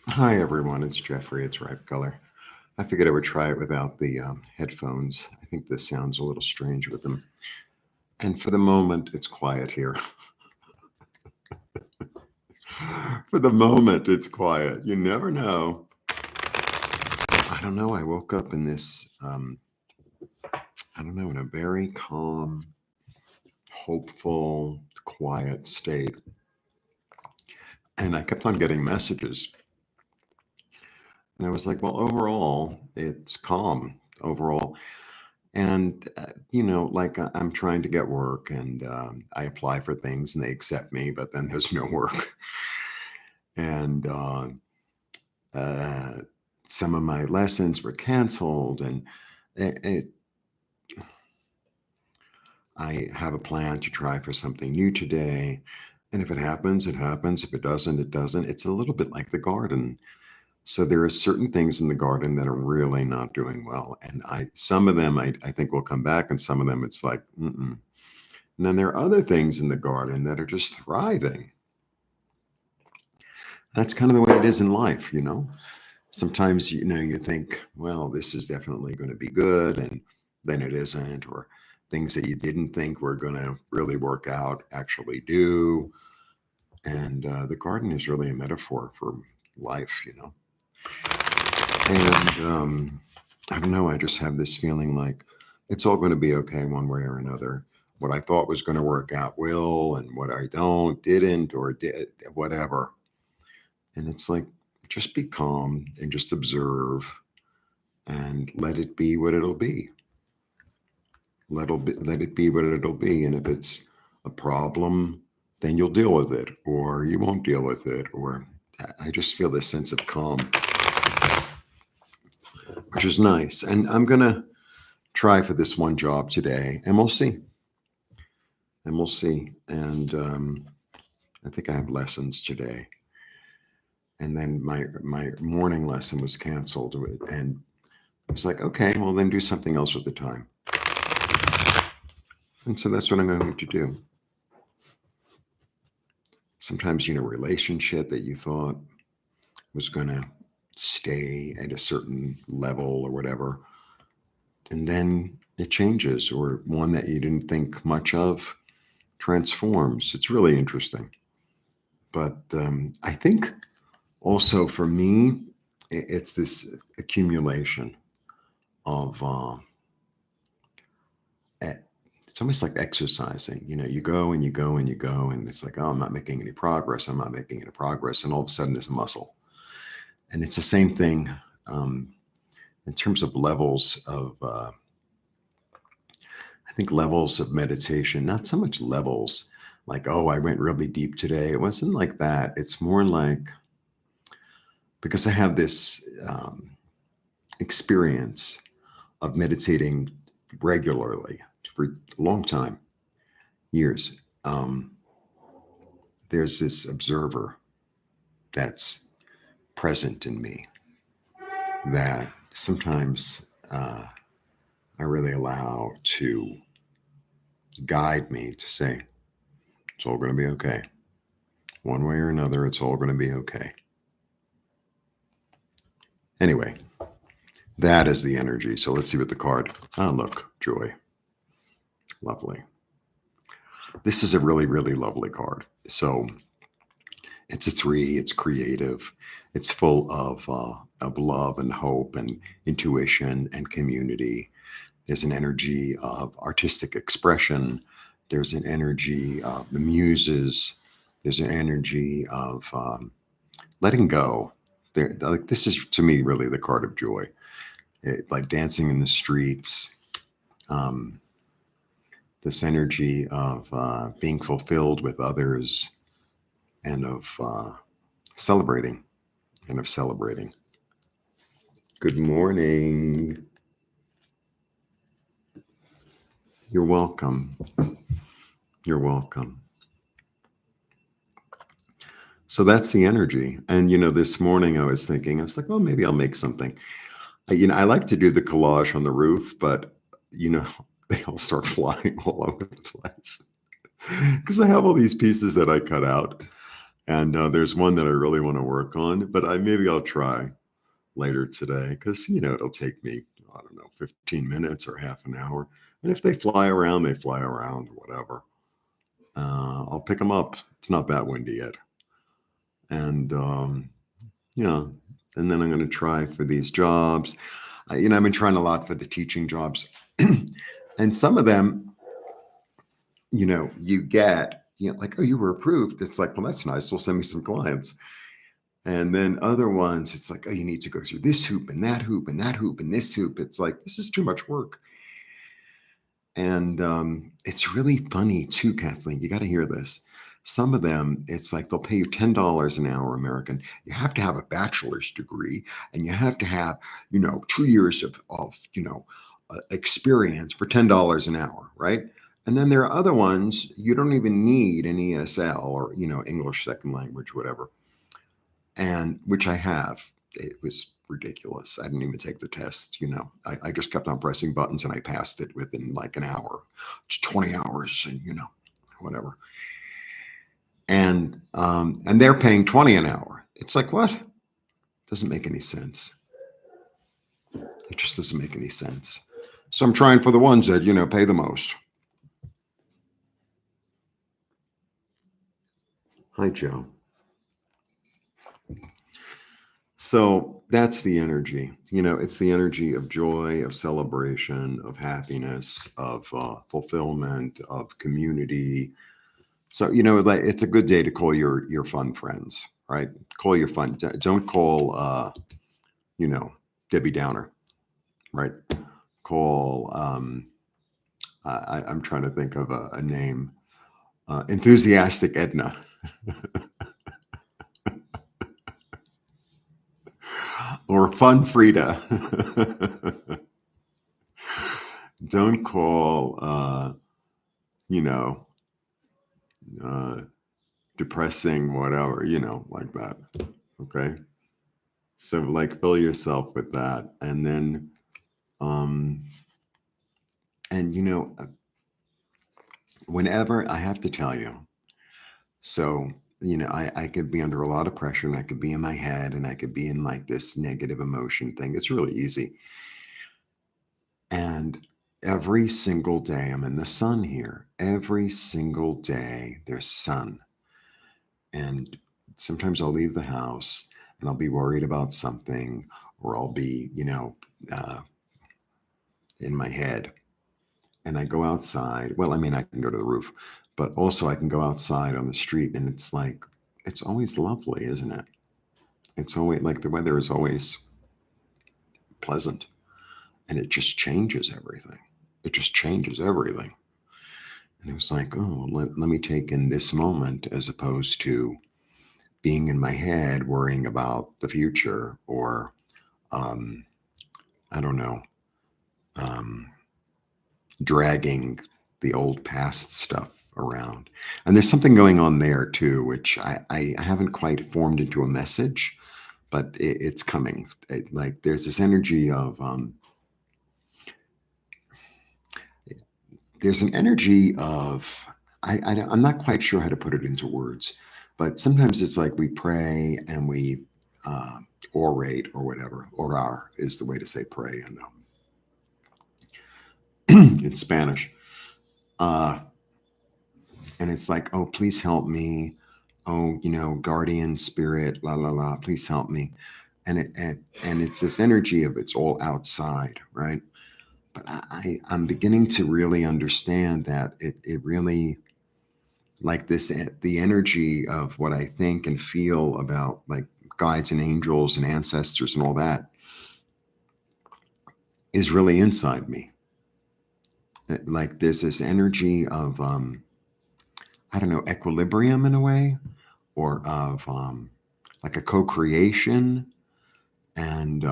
Hi everyone, it's Jeffrey. It's Ripe Color. I figured I would try it without the headphones. I think this sounds a little strange with them. And for the moment, it's quiet here. For the moment, it's quiet. You never know. I don't know. I woke up in this, I don't know, in a very calm, hopeful, quiet state. And I kept on getting messages. And I was like, well, overall, it's calm overall. And, like I'm trying to get work and I apply for things and they accept me, but then there's no work. And uh, some of my lessons were canceled. And it, it, I have a plan to try for something new today. And if it happens, it happens. If it doesn't, it doesn't. It's a little bit like the garden. So there are certain things in the garden that are really not doing well. And some of them I think will come back, and some of them it's like, mm-mm. And then there are other things in the garden that are just thriving. That's kind of the way it is in life. Sometimes, you think, well, this is definitely going to be good, and then it isn't, or things that you didn't think were going to really work out actually do. And the garden is really a metaphor for life. And I don't know, I just have this feeling like it's all going to be okay one way or another. What I thought was going to work out will, and what I don't, didn't, or did, whatever. And it's like, just be calm and just observe and let it be what it'll be. Let it be what it'll be. And if it's a problem, then you'll deal with it, or you won't deal with it. Or I just feel this sense of calm, which is nice. And I'm going to try for this one job today, and we'll see. And we'll see. And I think I have lessons today. And then my morning lesson was canceled, and I was like, okay, well then do something else with the time. And so that's what I'm going to do. Sometimes, a relationship that you thought was going to stay at a certain level or whatever, and then it changes, or one that you didn't think much of transforms. It's really interesting. But I think also for me, it's this accumulation of, it's almost like exercising. You go and you go and you go, and it's like, oh, I'm not making any progress. I'm not making any progress. And all of a sudden, there's a muscle. And it's the same thing um, in terms of levels of, I think, levels of meditation, not so much levels like, oh, I went really deep today. It wasn't like that. It's more like, because I have this experience of meditating regularly for a long time, years. There's this observer that's present in me that sometimes I really allow to guide me to say, it's all going to be okay. One way or another, it's all going to be okay. Anyway, that is the energy. So let's see what the card. Ah, look, joy. Lovely. This is a really, really lovely card. So it's a 3. It's creative. It's full of love and hope and intuition and community. There's an energy of artistic expression. There's an energy of the muses. There's an energy of letting go. Like, this is, to me, really the card of joy. Like dancing in the streets. Um, this energy of being fulfilled with others, and of celebrating and of celebrating. Good morning. You're welcome. You're welcome. So that's the energy. And, this morning I was like, well, maybe I'll make something. I like to do the collage on the roof, but, they all start flying all over the place because I have all these pieces that I cut out. And there's one that I really want to work on, but maybe I'll try later today because, it'll take me, I don't know, 15 minutes or half an hour. And if they fly around, they fly around, whatever. I'll pick them up. It's not that windy yet. And, yeah, and then I'm going to try for these jobs. I've been trying a lot for the teaching jobs. And some of them, you get, like, oh, you were approved. It's like, well, that's nice. We'll send me some clients. And then other ones, it's like, oh, you need to go through this hoop and that hoop and that hoop and this hoop. It's like, this is too much work. And it's really funny too, Kathleen. You got to hear this. Some of them, it's like they'll pay you $10 an hour American. You have to have a bachelor's degree and you have to have, 2 years of experience for $10 an hour, right? And then there are other ones, you don't even need an ESL or, English second language, whatever. And which I have. It was ridiculous. I didn't even take the test. I just kept on pressing buttons and I passed it within like an hour. It's 20 hours and, whatever. And they're paying 20 an hour. It's like, what? Doesn't make any sense. It just doesn't make any sense. So I'm trying for the ones that, pay the most. Hi, Joe. So that's the energy. It's the energy of joy, of celebration, of happiness, of fulfillment, of community. So, like, it's a good day to call your fun friends, right? Call your fun. Don't call, Debbie Downer, right? Call, I'm trying to think of a name, enthusiastic Edna. Or fun Frida. Don't call, depressing, whatever, like that. Okay. So like fill yourself with that. And then, whenever I have to tell you, so, I could be under a lot of pressure and I could be in my head and I could be in like this negative emotion thing. It's really easy. And every single day I'm in the sun here. Every single day there's sun. And sometimes I'll leave the house and I'll be worried about something or I'll be, in my head. And I go outside. Well, I mean, I can go to the roof, but also I can go outside on the street and it's like, it's always lovely, isn't it? It's always like the weather is always pleasant and it just changes everything. It just changes everything. And it was like, oh, let me take in this moment as opposed to being in my head worrying about the future or, I don't know, dragging the old past stuff around. And there's something going on there too, which I haven't quite formed into a message, but it's coming. Like there's this energy of, there's an energy of, I'm not quite sure how to put it into words, but sometimes it's like we pray and we orate or whatever. Orar is the way to say pray in Spanish. And it's like, oh, please help me. Oh, guardian spirit, la la la, please help me. And it's this energy of it's all outside, right? But I'm beginning to really understand that it really, like this, the energy of what I think and feel about like guides and angels and ancestors and all that is really inside me. Like there's this energy of, I don't know, equilibrium in a way, or of like a co-creation. And,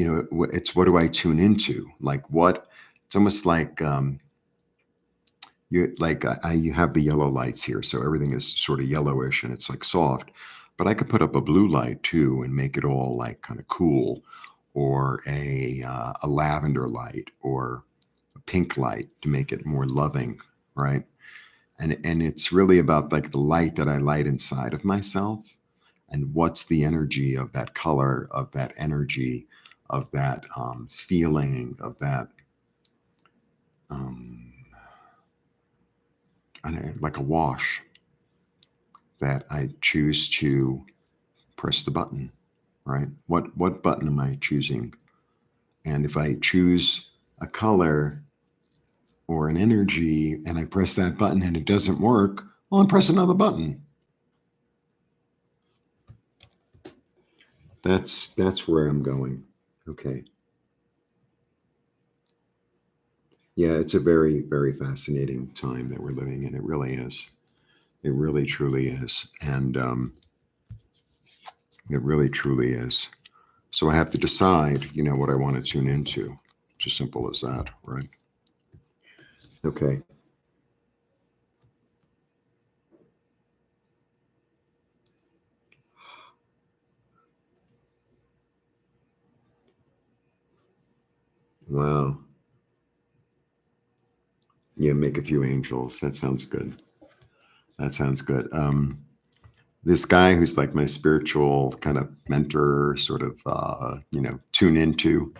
it's what do I tune into? Like what, it's almost like, you have the yellow lights here. So everything is sort of yellowish and it's like soft, but I could put up a blue light too and make it all like kind of cool, or a lavender light or a pink light to make it more loving. Right. And it's really about like the light that I light inside of myself, and what's the energy of that color, of that energy, of that feeling, of that um, like a wash that I choose to press the button, right? What button am I choosing? And if I choose a color or an energy and I press that button and it doesn't work, well, I press another button. That's where I'm going. Okay. Yeah, it's a very, very fascinating time that we're living in. It really is. It really, truly is. And it really, truly is. So I have to decide, what I want to tune into. It's as simple as that, right? Okay. Wow. Yeah, make a few angels. That sounds good. That sounds good. This guy who's like my spiritual kind of mentor, sort of, tune into,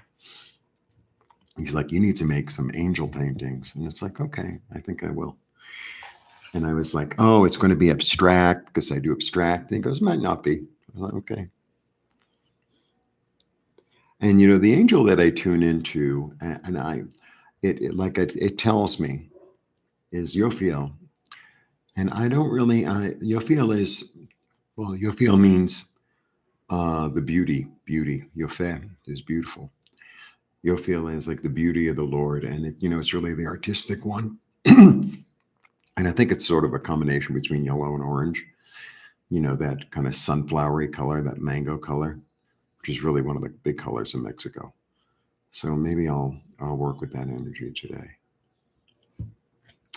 he's like, you need to make some angel paintings. And it's like, okay, I think I will. And I was like, oh, it's going to be abstract because I do abstract. And he goes, might not be. I'm like, okay. And the angel that I tune into, and it tells me is Yophiel. And I don't really, Yophiel is, well, Yophiel means the beauty. Yofeh is beautiful. Yophiel is like the beauty of the Lord. And it's really the artistic one. And I think it's sort of a combination between yellow and orange, that kind of sunflowery color, that mango color, which is really one of the big colors in Mexico. So maybe I'll work with that energy today.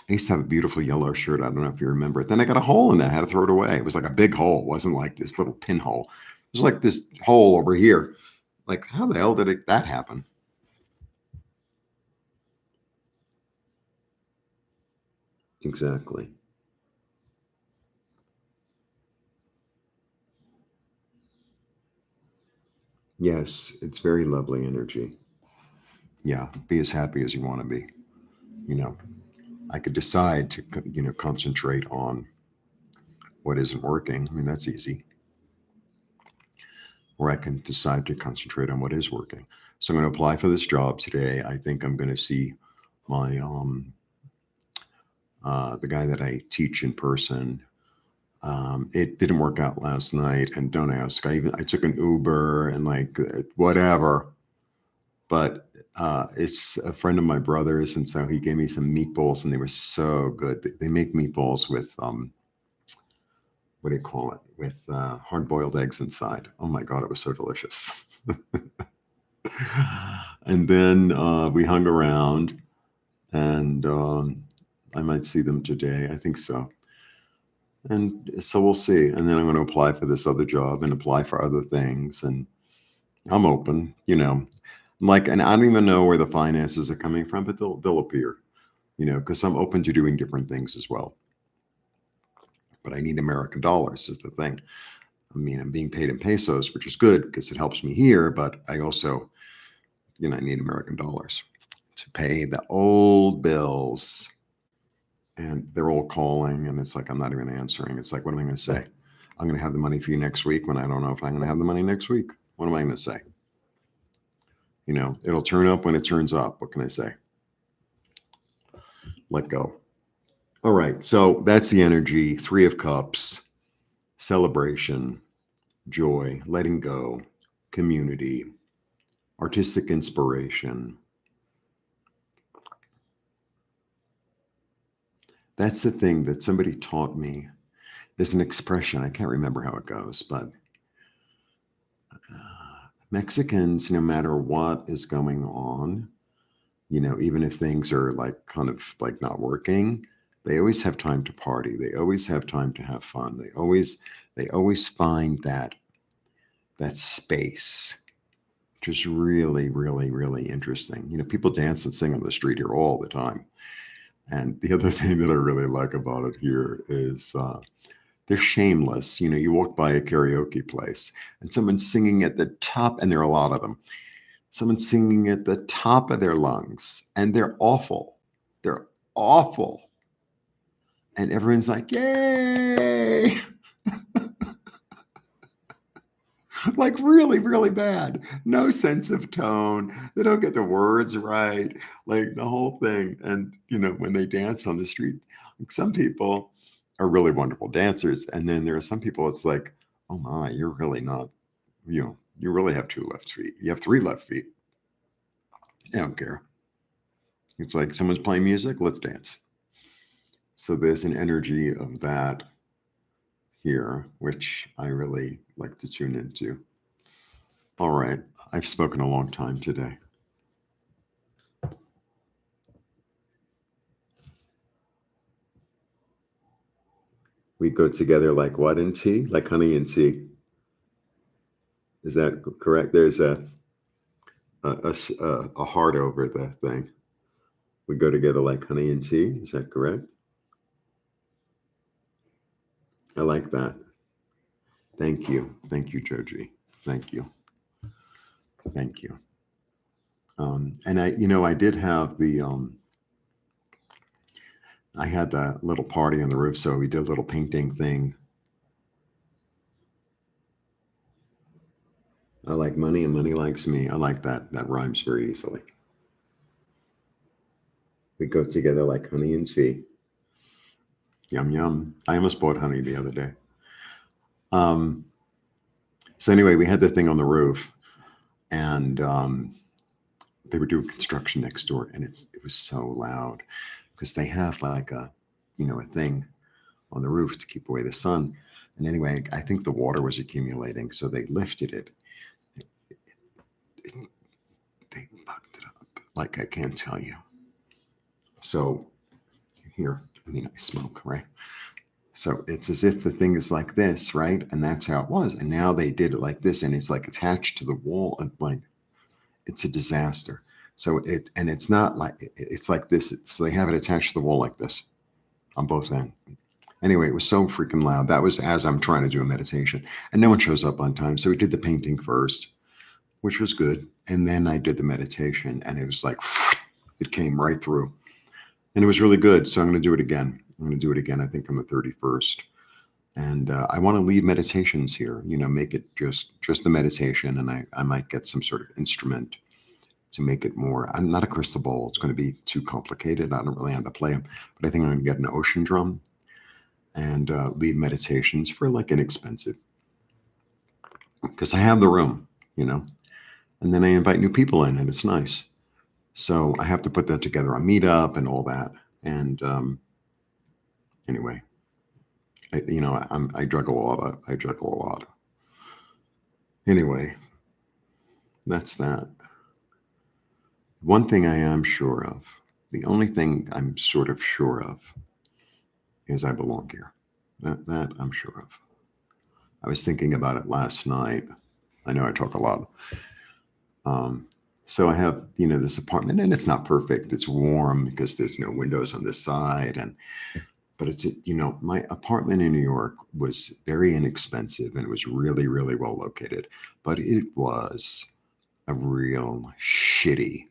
I used to have a beautiful yellow shirt. I don't know if you remember it. Then I got a hole in it. I had to throw it away. It was like a big hole. It wasn't like this little pinhole. It was like this hole over here. Like, how the hell did that happen? Exactly. Yes, it's very lovely energy. Yeah, be as happy as you want to be. You know, I could decide to, concentrate on what isn't working. I mean, that's easy. Or I can decide to concentrate on what is working. So I'm going to apply for this job today. I think I'm going to see my the guy that I teach in person. It didn't work out last night, and don't ask. I took an Uber and like whatever, but it's a friend of my brother's, and so he gave me some meatballs, and they were so good. They make meatballs with what do you call it? With hard-boiled eggs inside. Oh my god, it was so delicious. And then we hung around, and I might see them today. I think so. And so we'll see. And then I'm going to apply for this other job and apply for other things. And I'm open, Like, and I don't even know where the finances are coming from, but they'll appear, because I'm open to doing different things as well. But I need American dollars is the thing. I mean, I'm being paid in pesos, which is good because it helps me here. But I also, I need American dollars to pay the old bills. And they're all calling, and it's like, I'm not even answering. It's like, what am I going to say? I'm going to have the money for you next week when I don't know if I'm going to have the money next week. What am I going to say? It'll turn up when it turns up. What can I say? Let go. All right. So that's the energy. Three of Cups, celebration, joy, letting go, community, artistic inspiration. That's the thing that somebody taught me. There's an expression. I can't remember how it goes, but Mexicans, no matter what is going on, even if things are like kind of like not working, they always have time to party. They always have time to have fun. They always find that space, which is really, really, really interesting. People dance and sing on the street here all the time. And the other thing that I really like about it here is they're shameless. You know, you walk by a karaoke place and someone's singing at the top, and there are a lot of them. Someone's singing at the top of their lungs, and they're awful. They're awful. And everyone's like, yay! Like really, really bad. No sense of tone. They don't get the words right. Like the whole thing. And, you know, when they dance on the street, like some people are really wonderful dancers. And then there are some people, it's like, oh my, you're really not, you know, you really have two left feet. You have three left feet. I don't care. It's like someone's playing music, let's dance. So there's an energy of that here, which I really like to tune into. All right. I've spoken a long time today. We go together like what in tea? Like honey and tea. Is that correct? There's a heart over the thing. We go together like honey and tea. Is that correct? I like that. Thank you. Thank you, Joji. Thank you. Thank you. And I, you know, I did have I had that little party on the roof, so we did a little painting thing. I like money and money likes me. I like that. That rhymes very easily. We go together like honey and tea. Yum, yum. I almost bought honey the other day. Um, so anyway, we had the thing on the roof, and they were doing construction next door, and it was so loud because they have like a, you know, a thing on the roof to keep away the sun. And anyway, I think the water was accumulating, so they lifted it. They bugged it up like I can't tell you. So here, I mean, I smoke, right? So it's as if the thing is like this, right? And that's how it was. And now they did it like this, and it's like attached to the wall, and like it's a disaster. So and it's not like it's like this. So they have it attached to the wall like this on both ends. Anyway, it was so freaking loud. That was as I'm trying to do a meditation, and no one shows up on time. So we did the painting first, which was good, and then I did the meditation, and it was like it came right through, and it was really good. So I'm going to do it again. I'm going to do it again. I think on the 31st. And I want to leave meditations here, you know, make it just a meditation, and I might get some sort of instrument to make it more. I'm not a crystal ball. It's going to be too complicated. I don't really know how to play them, but I think I'm going to get an ocean drum and lead meditations for like inexpensive, because I have the room, you know, and then I invite new people in, and it's nice. So I have to put that together on Meetup and all that. And anyway, you know, I juggle a lot. I juggle a lot. Anyway, that's that. One thing I am sure of, the only thing I'm sort of sure of, is I belong here. That I'm sure of. I was thinking about it last night. I know I talk a lot. So I have, you know, this apartment, and it's not perfect. It's warm because there's no windows on this side, but it's, you know, my apartment in New York was very inexpensive, and it was really, really well located, but it was a real shitty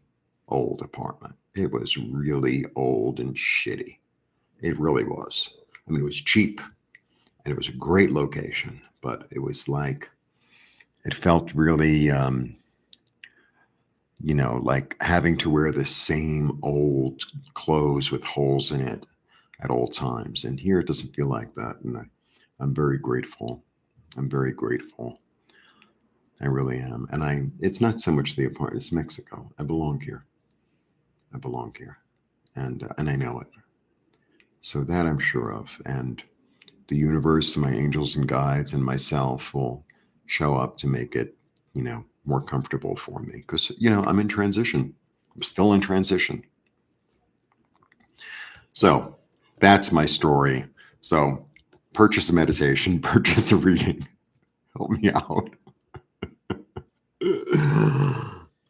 old apartment. It was really old and shitty. It really was. I mean, it was cheap, and it was a great location, but it was like, it felt really, you know, like having to wear the same old clothes with holes in it at all times. And here it doesn't feel like that. And I'm very grateful. I'm very grateful. I really am. And it's not so much the apartment, it's Mexico. I belong here. I belong here. And I know it. So that I'm sure of. And the universe, my angels and guides, and myself will show up to make it, you know, more comfortable for me. Because, you know, I'm in transition. I'm still in transition. So that's my story. So purchase a meditation, purchase a reading. Help me out.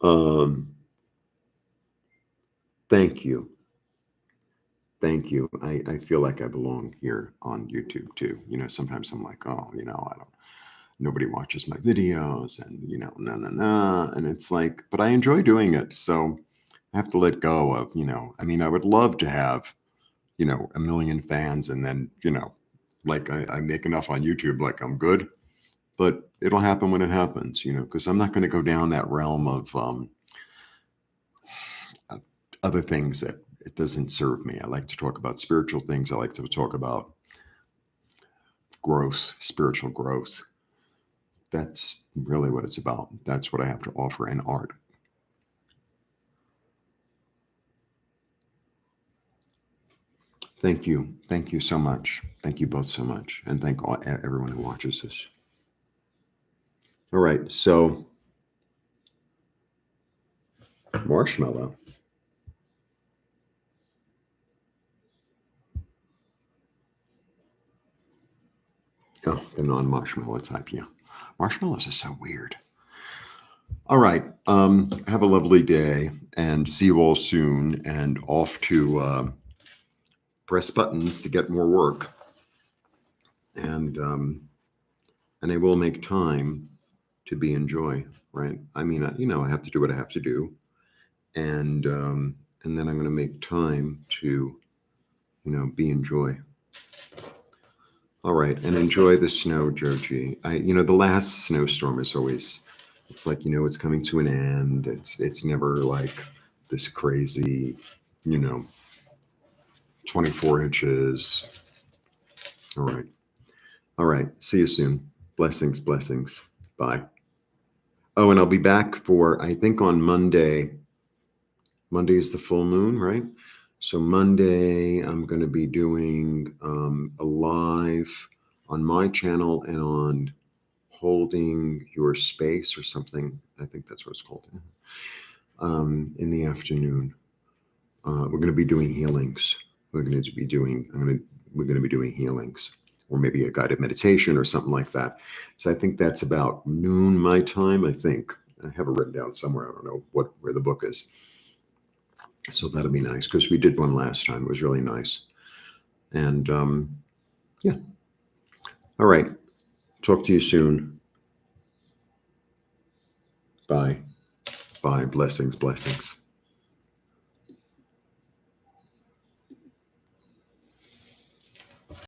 um, Thank you. Thank you. I feel like I belong here on YouTube too. Sometimes I'm like, oh, I don't, nobody watches my videos and, no, no, no. And it's like, but I enjoy doing it. So I have to let go of, I mean, I would love to have, a million fans and then, like I make enough on YouTube, like I'm good, but it'll happen when it happens, because I'm not going to go down that realm of uh, other things that it doesn't serve me. I like to talk about spiritual things. I like to talk about growth, spiritual growth. That's really what it's about. That's what I have to offer in art. Thank you. Thank you so much. Thank you both so much. And thank everyone who watches this. All right. So, marshmallow. Oh, the non-marshmallow type. Yeah. Marshmallows are so weird. All right. Have a lovely day and see you all soon. And off to press buttons to get more work. And I will make time to be in joy, right? I mean, I have to do what I have to do, and then I'm going to make time to, be in joy. All right, and enjoy the snow, Joji. The last snowstorm is always, it's like it's coming to an end. It's never like this crazy, you know, 24 inches. All right, all right. See you soon. Blessings, blessings. Bye. Oh, and I'll be back for, I think on Monday. Monday is the full moon, right? So Monday, I'm going to be doing a live on my channel and on Holding Your Space or something. I think that's what it's called. In the afternoon. We're going to be doing healings. We're going to be doing, we're going to be doing healings, or maybe a guided meditation or something like that. So I think that's about noon my time. I think I have it written down somewhere. I don't know where the book is. So that'll be nice because we did one last time. It was really nice. And yeah. All right. Talk to you soon. Bye. Bye. Blessings, blessings.